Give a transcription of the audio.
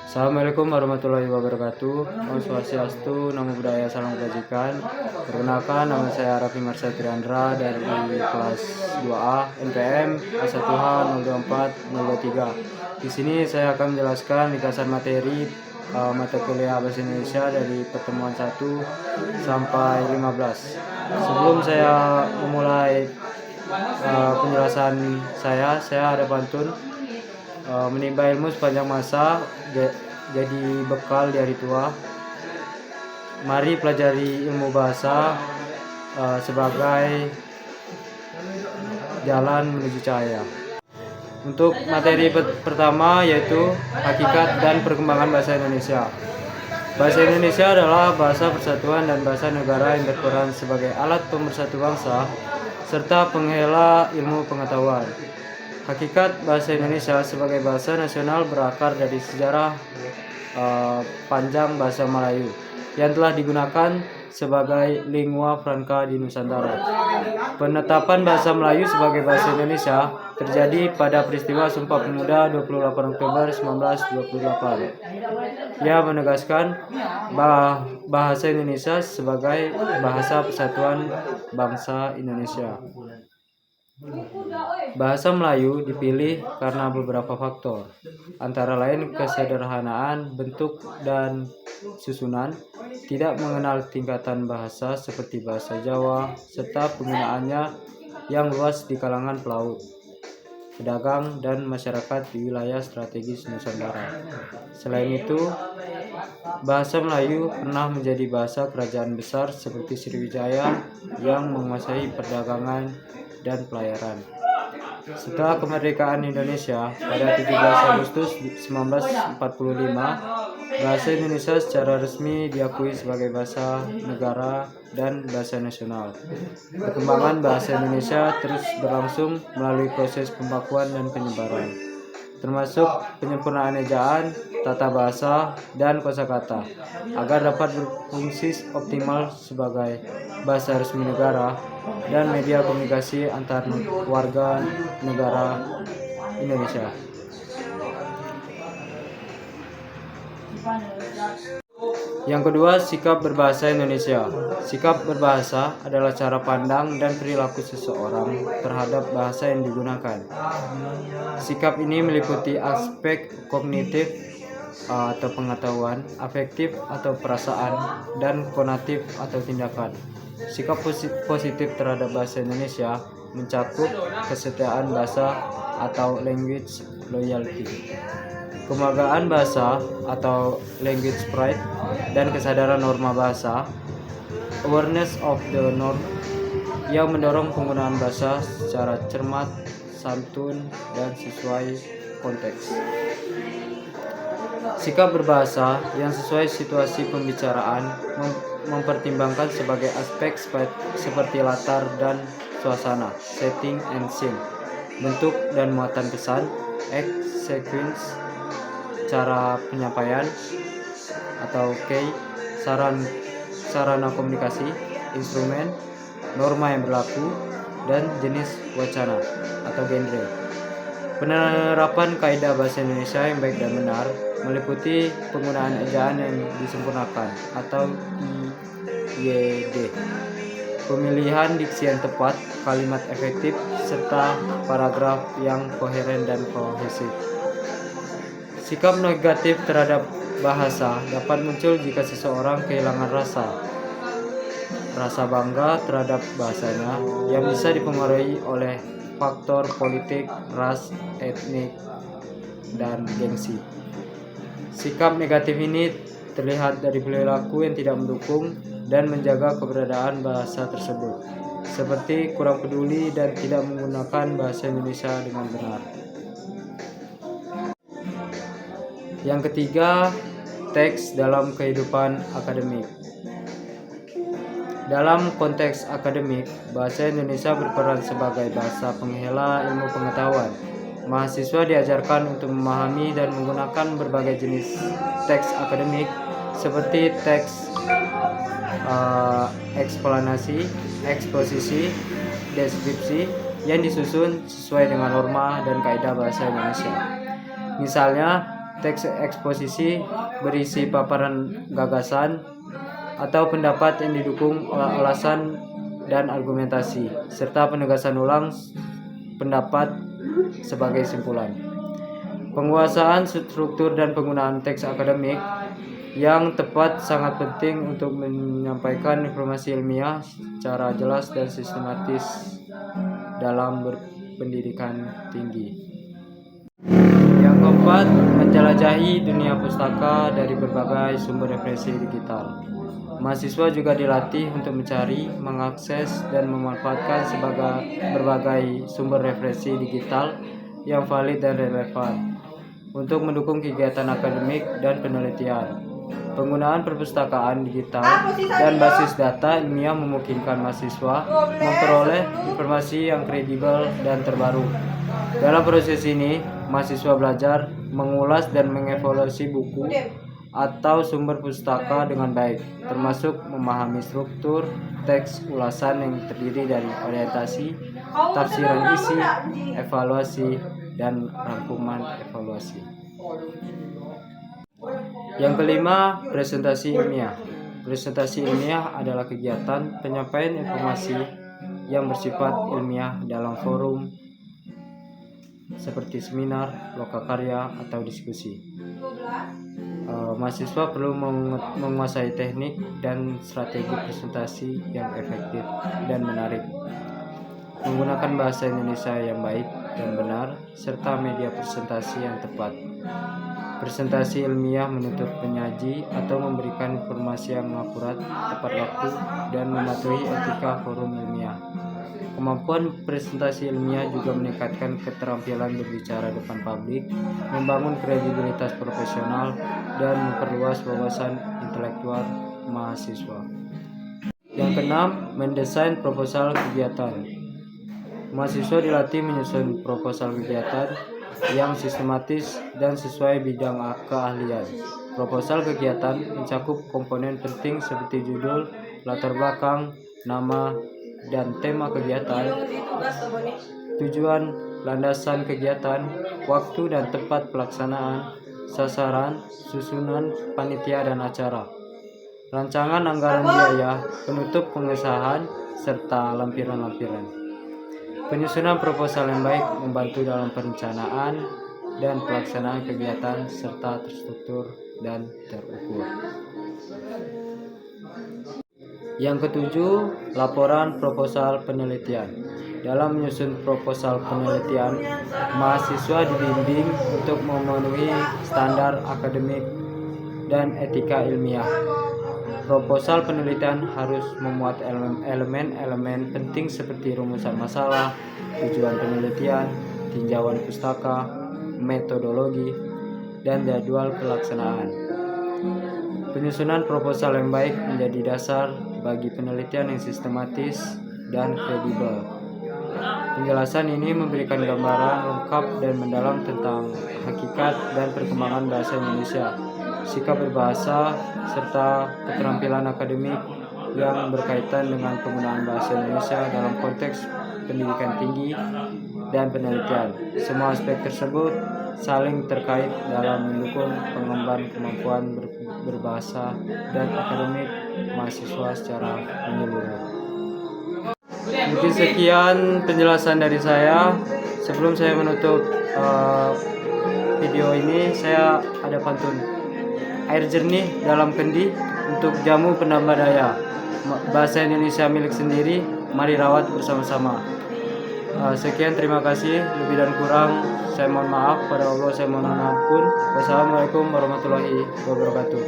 Assalamualaikum warahmatullahi wabarakatuh. Om Swastiastu, Namo Buddhaya, Salam Kebajikan. Perkenalkan, nama saya Raffi Marsha Triandra dari kelas 2A NPM A1H 024 023. Di sini saya akan menjelaskan ringkasan materi mata kuliah Bahasa Indonesia dari pertemuan 1 sampai 15. Sebelum saya memulai penjelasan saya ada pantun. Menimba ilmu sepanjang masa jadi bekal di hari tua. Mari pelajari ilmu bahasa sebagai jalan menuju cahaya. Untuk materi pertama yaitu hakikat dan perkembangan bahasa Indonesia. Bahasa Indonesia adalah bahasa persatuan dan bahasa negara yang berperan sebagai alat pemersatu bangsa serta penghela ilmu pengetahuan. Hakikat bahasa Indonesia sebagai bahasa nasional berakar dari sejarah panjang bahasa Melayu yang telah digunakan sebagai lingua franca di Nusantara. Penetapan bahasa Melayu sebagai bahasa Indonesia terjadi pada peristiwa Sumpah Pemuda 28 Oktober 1928. Ia menegaskan bahasa Indonesia sebagai bahasa persatuan bangsa Indonesia. Bahasa Melayu dipilih karena beberapa faktor, antara lain kesederhanaan bentuk dan susunan, tidak mengenal tingkatan bahasa seperti bahasa Jawa, serta penggunaannya yang luas di kalangan pelaut, pedagang, dan masyarakat di wilayah strategis Nusantara. Selain itu, bahasa Melayu pernah menjadi bahasa kerajaan besar seperti Sriwijaya yang menguasai perdagangan dan pelayaran. Setelah kemerdekaan Indonesia pada 17 Agustus 1945, bahasa Indonesia secara resmi diakui sebagai bahasa negara dan bahasa nasional. Perkembangan bahasa Indonesia terus berlangsung melalui proses pembakuan dan penyebaran, termasuk penyempurnaan ejaan, tata bahasa, dan kosakata, agar dapat berfungsi optimal sebagai bahasa resmi negara dan media komunikasi antar warga negara Indonesia. Yang kedua, sikap berbahasa Indonesia. Sikap berbahasa adalah cara pandang dan perilaku seseorang terhadap bahasa yang digunakan. Sikap ini meliputi aspek kognitif atau pengetahuan, afektif atau perasaan, dan konatif atau tindakan. Sikap positif terhadap bahasa Indonesia mencakup kesetiaan bahasa atau language loyalty, kebanggaan bahasa atau language pride, dan kesadaran norma bahasa, awareness of the norm, yang mendorong penggunaan bahasa secara cermat, santun, dan sesuai konteks. Sikap berbahasa yang sesuai situasi pembicaraan mempertimbangkan sebagai aspek seperti latar dan suasana, setting and scene, bentuk dan muatan pesan, act, sequence, cara penyampaian atau key, sarana komunikasi, instrumen, norma yang berlaku, dan jenis wacana atau genre. Penerapan kaidah bahasa Indonesia yang baik dan benar meliputi penggunaan ejaan yang disempurnakan atau IYD, pemilihan diksi yang tepat, kalimat efektif, serta paragraf yang koheren dan kohesif. Sikap negatif terhadap bahasa dapat muncul jika seseorang kehilangan rasa bangga terhadap bahasanya yang bisa dipengaruhi oleh faktor politik, ras, etnik, dan gengsi. Sikap negatif ini terlihat dari perilaku yang tidak mendukung dan menjaga keberadaan bahasa tersebut, seperti kurang peduli dan tidak menggunakan bahasa Indonesia dengan benar. Yang ketiga, teks dalam kehidupan akademik. Dalam konteks akademik, bahasa Indonesia berperan sebagai bahasa penghela ilmu pengetahuan. Mahasiswa diajarkan untuk memahami dan menggunakan berbagai jenis teks akademik seperti teks eksplanasi, eksposisi, deskripsi yang disusun sesuai dengan norma dan kaidah bahasa Indonesia. Misalnya, teks eksposisi berisi paparan gagasan atau pendapat yang didukung alasan dan argumentasi, serta penegasan ulang pendapat sebagai simpulan. Penguasaan struktur dan penggunaan teks akademik yang tepat sangat penting untuk menyampaikan informasi ilmiah secara jelas dan sistematis dalam berpendidikan tinggi. Yang keempat, menjelajahi dunia pustaka dari berbagai sumber referensi digital. Mahasiswa juga dilatih untuk mencari, mengakses, dan memanfaatkan berbagai sumber referensi digital yang valid dan relevan untuk mendukung kegiatan akademik dan penelitian. Penggunaan perpustakaan digital dan basis data ilmiah memungkinkan mahasiswa memperoleh informasi yang kredibel dan terbaru. Dalam proses ini, mahasiswa belajar mengulas dan mengevaluasi buku atau sumber pustaka dengan baik, termasuk memahami struktur teks ulasan yang terdiri dari orientasi, tafsiran isi, evaluasi, dan rangkuman evaluasi. Yang kelima, presentasi ilmiah. Presentasi ilmiah adalah kegiatan penyampaian informasi yang bersifat ilmiah dalam forum seperti seminar, lokakarya, atau diskusi. Mahasiswa perlu menguasai teknik dan strategi presentasi yang efektif dan menarik, menggunakan bahasa Indonesia yang baik dan benar, serta media presentasi yang tepat. Presentasi ilmiah menuntut penyaji atau memberikan informasi yang akurat, tepat waktu, dan mematuhi etika forum ilmiah. Kemampuan presentasi ilmiah juga meningkatkan keterampilan berbicara depan publik, membangun kredibilitas profesional, dan memperluas wawasan intelektual mahasiswa. Yang keenam, mendesain proposal kegiatan. Mahasiswa dilatih menyusun proposal kegiatan yang sistematis dan sesuai bidang keahlian. Proposal kegiatan mencakup komponen penting seperti judul, latar belakang, nama, dan tema kegiatan, tujuan, landasan kegiatan, waktu dan tempat pelaksanaan, sasaran, susunan panitia dan acara, rancangan anggaran biaya, penutup pengesahan, serta lampiran-lampiran. Penyusunan proposal yang baik membantu dalam perencanaan dan pelaksanaan kegiatan serta terstruktur dan terukur. Yang ketujuh, laporan proposal penelitian. Dalam menyusun proposal penelitian, mahasiswa dibimbing untuk memenuhi standar akademik dan etika ilmiah. Proposal penelitian harus memuat elemen-elemen penting seperti rumusan masalah, tujuan penelitian, tinjauan pustaka, metodologi, dan jadwal pelaksanaan. Penyusunan proposal yang baik menjadi dasar bagi penelitian yang sistematis dan kredibel. Penjelasan ini memberikan gambaran lengkap dan mendalam tentang hakikat dan perkembangan bahasa Indonesia, sikap berbahasa, serta keterampilan akademik yang berkaitan dengan penggunaan bahasa Indonesia dalam konteks pendidikan tinggi dan penelitian. Semua aspek tersebut saling terkait dalam mendukung pengembangan kemampuan berbahasa dan akademik mahasiswa secara menyeluruh. Mungkin sekian penjelasan dari saya. Sebelum saya menutup video ini, saya ada pantun. Air jernih dalam kendi untuk jamu penambah daya. Bahasa Indonesia milik sendiri, mari rawat bersama-sama. Sekian, terima kasih. Lebih dan kurang saya mohon maaf. Pada Allah saya mohon ampun. Wassalamualaikum warahmatullahi wabarakatuh.